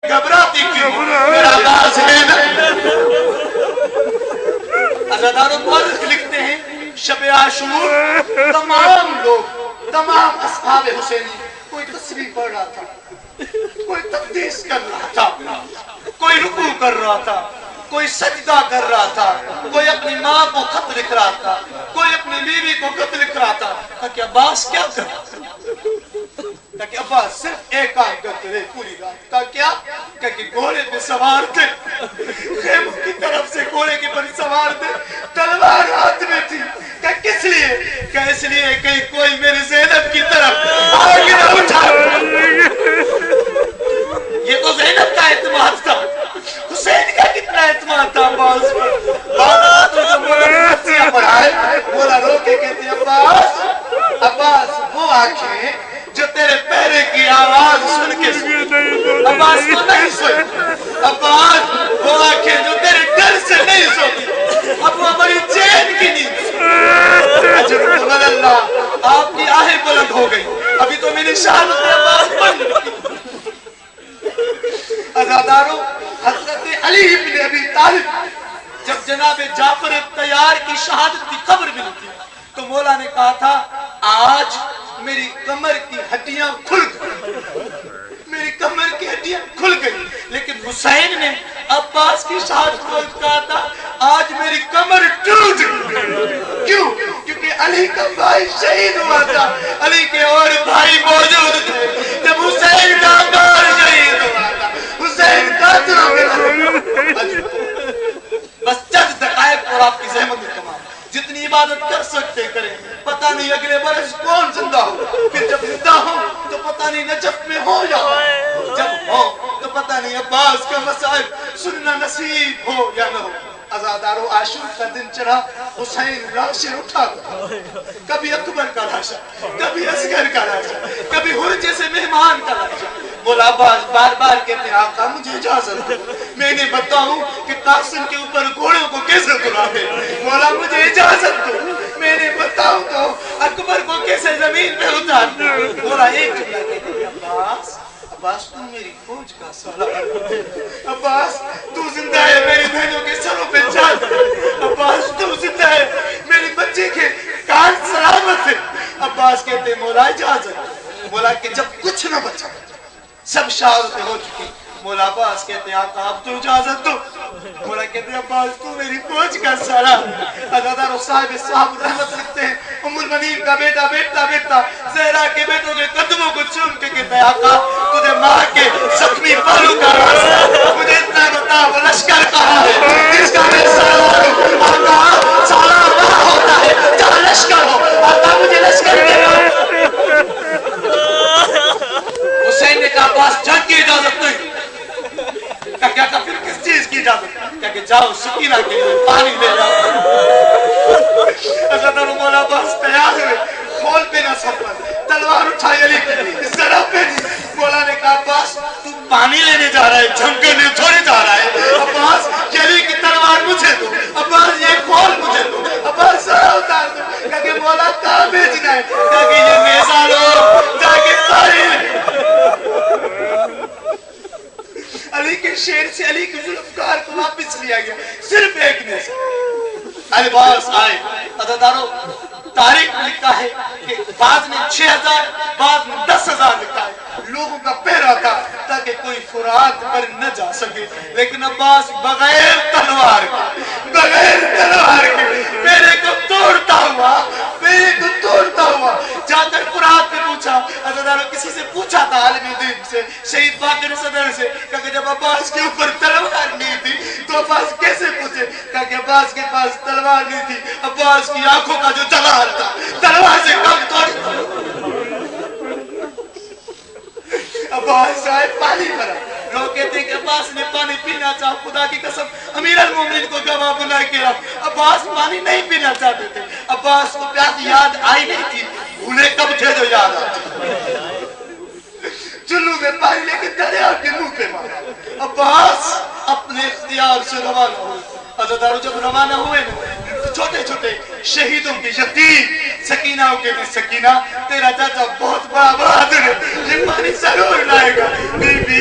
گھبراتی کیوں میرا عباس ہے نا. عزاداروں مورخ لکھتے ہیں شب عاشور تمام لوگ تمام اصحاب حسینی کوئی تسبیح پڑھ رہا تھا, کوئی تقدیس کر رہا تھا, کوئی رکوع کر رہا تھا, کوئی سجدہ کر رہا تھا, کوئی اپنی ماں کو خط لکھ رہا تھا, کوئی اپنی بیوی کو خط لکھ رہا تھا. کہا کہ عباس کیا کر رہا تھا؟ کہا کہ عباس صرف ایک کام کرتے رہے پوری رات. کہا کیا؟ کہا کہ گھوڑے پہ سوار تھے, خیموں کی طرف سے گھوڑے کے پر سوار تھے, تلوار ہاتھ میں تھی. کہا کس لیے؟ کہا اس لیے کہ کوئی میری زینب کی طرف آگ نہ اٹھا. یہ تو زینب کا اعتماد تھا, حسین کا کتنا اعتماد تھا عباس پر. بعد تو جب مولا نصیحہ پڑھائے مولا رو کے کہتے ہیں عباس عباس وہ آنکھیں جو تیرے پیرے کی آواز سن کے عباس کو نہیں سوئی, عباس وہ آنکھیں جو تیرے ڈر سے نہیں سوتی, اب وہ ہماری چین کی نیند. اجر اللہ آپ کی آہیں بلند ہو گئی, ابھی تو میری شہادت عباس بن گئی. عزاداروں حضرت علی بن ابی طالب جب جناب جعفر تیار کی شہادت کی خبر ملی تھی تو مولا نے کہا تھا آج میری کمر کی ہڈیاں کھل گئی, میری کمر کی ہڈیاں کھل گئی. لیکن حسین نے عباس کی شہادت کو کہا تھا آج میری کمر ٹوٹ گئی. کیوں؟ کیونکہ علی کا بھائی شہید ہوا تھا, علی کے اور بھائی موجود تھے جب حسین کا بھائی شہید ہوا تھا. حسین قاتلوں کے بس چند دقائق اور آپ کی زحمت تمام, جتنی عبادت کر سکتے کریں. پتہ نہیں اگلے برس کون زندہ ہو, پھر جب زندہ ہو تو پتہ نہیں نجف میں ہو یا ہو, جب ہو تو پتہ نہیں عباس کا مسائب سننا نصیب ہو یا نہ ہو. عزاداروں عاشور کا دن چڑھا, حسین لاشیں اٹھا, کبھی اکبر کا لاشا, کبھی اصغر کا لاشا, کبھی حر جیسے مہمان کا لاشا. مولا عباس بار بار کہتے ہیں آقا مجھے اجازت دو میں نے بتاؤں کہ قاسم کے اوپر گھوڑوں کو کیسے دلا دے. مولا مجھے اجازت دو میں نے بتاؤں تو اکبر کو کیسے زمین پہ اتار دے. مولا ایک جملہ کہتے ہیں عباس عباس تو میری فوج کا سالار, عباس تو زندہ ہے میری بہنوں کے سروں پہ چال, عباس تو زندہ ہے میری بچے کے کان سلامت ہے. عباس کہتے ہیں مولا اجازت. مولا کہ جب کچھ نہ بچا سب شہادتیں ہو چکی, مولا عباس کہتے ہیں آقا آپ تو اجازت دو. مولا کہتے ہیں عباس تو میری فوج کا سالار. عزاداروں صاحب رحمت لکھتے ہیں ام المنین کا بیٹا زہرا کے بیٹوں کے قدموں کو چوم کے کہتا ہے آقا تجھے ماں کے زخمی بالو کا راز ہے, مجھے اتنا بتا وہ لشکر کہاں ہے جس کا میں سالار ہوں. آقا سالار وہاں ہوتا ہے جہاں لشکر ہو, آقا مجھے لشکر کے حسین نے کہا عباس جنگ کی اجازت نہیں. کہا پھر کس چیز کی اجازت؟ کہا کہ جاؤ سکینہ کے لیے پانی لے جاؤ. عزادارو مولا عباس تیار ہوئے, کھول پہ نہ سفر, تلوار اٹھائی علی ذرا پہ نہیں. مولا نے کہا عباس تو پانی لینے جا رہا ہے, جنگ کرنے تھوڑے جا رہا ہے. عباس کہ علی کی تلوار مجھے دو, عباس یہ کھول مجھے دو, عباس ذرا اتار دو. کہا کہ مولا کہاں بھیجنا ہے؟ کہا کہ یہ نیزہ لو جا کے تاریخ. علی کے شیر سے علی کے ذوالفقار کو واپس لیا گیا, صرف ایک نیزہ. عباس آئے. عزادارو تاریخ میں لکھا ہے کہ بعض نے 6000 بعض نے 10,000 لکھا ہے. لوگوں کا پہرا تھا تاکہ کوئی فرات پر نہ جا سکے, لیکن عباس بغیر تلوار کے میرے کو توڑتا ہوا جا کر فرات پہ پوچھا. عزادارو کسی سے پوچھا تھا عالم دین سے, شہید باقر صدر سے, کہ جب عباس کے اوپر تلوار نہیں تھی تو عباس کیسے پوچھے؟ کہ عباس کے پاس تلوار نہیں تھی, عباس کی آنکھوں کا جو جلال تھا تلوار سے کم توڑ. عباس آئے پانی بھرا, لوگ کہتے ہیں کہ عباس نے پانی پینا چاہا, خدا کی قسم امیر المومنین کو گواہ بنا کے رکھ, عباس پانی نہیں پینا چاہتے تھے. عباس کو پیاس یاد آئی نہیں تھی, بھولے کب تھے جو یاد آتے. چلو میں پانی لے کے دریا کے منہ پہ مارا. عباس اپنے اختیار سے روانہ ہوئے. عزادارو جب روانہ ہوئے چھوٹے چھوٹے شہیدوں کی یتیم سکینہ کے بھی سکینہ تیرا چاچا بہت بڑا بہادر ہے, یہ پانی ضرور لائے گا. بی بی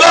2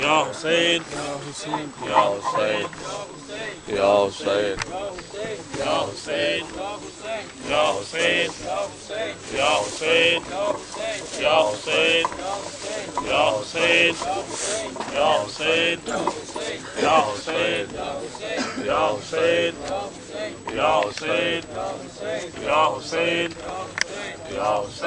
Ya Hussein, Ya Hussein, Ya Hussein, Ya Hussein, Ya Hussein, Ya Hussein, Ya Hussein, Ya Hussein, Ya Hussein, Ya Hussein, Ya Hussein, Ya Hussein, Ya Hussein, Ya Hussein, Ya Hussein.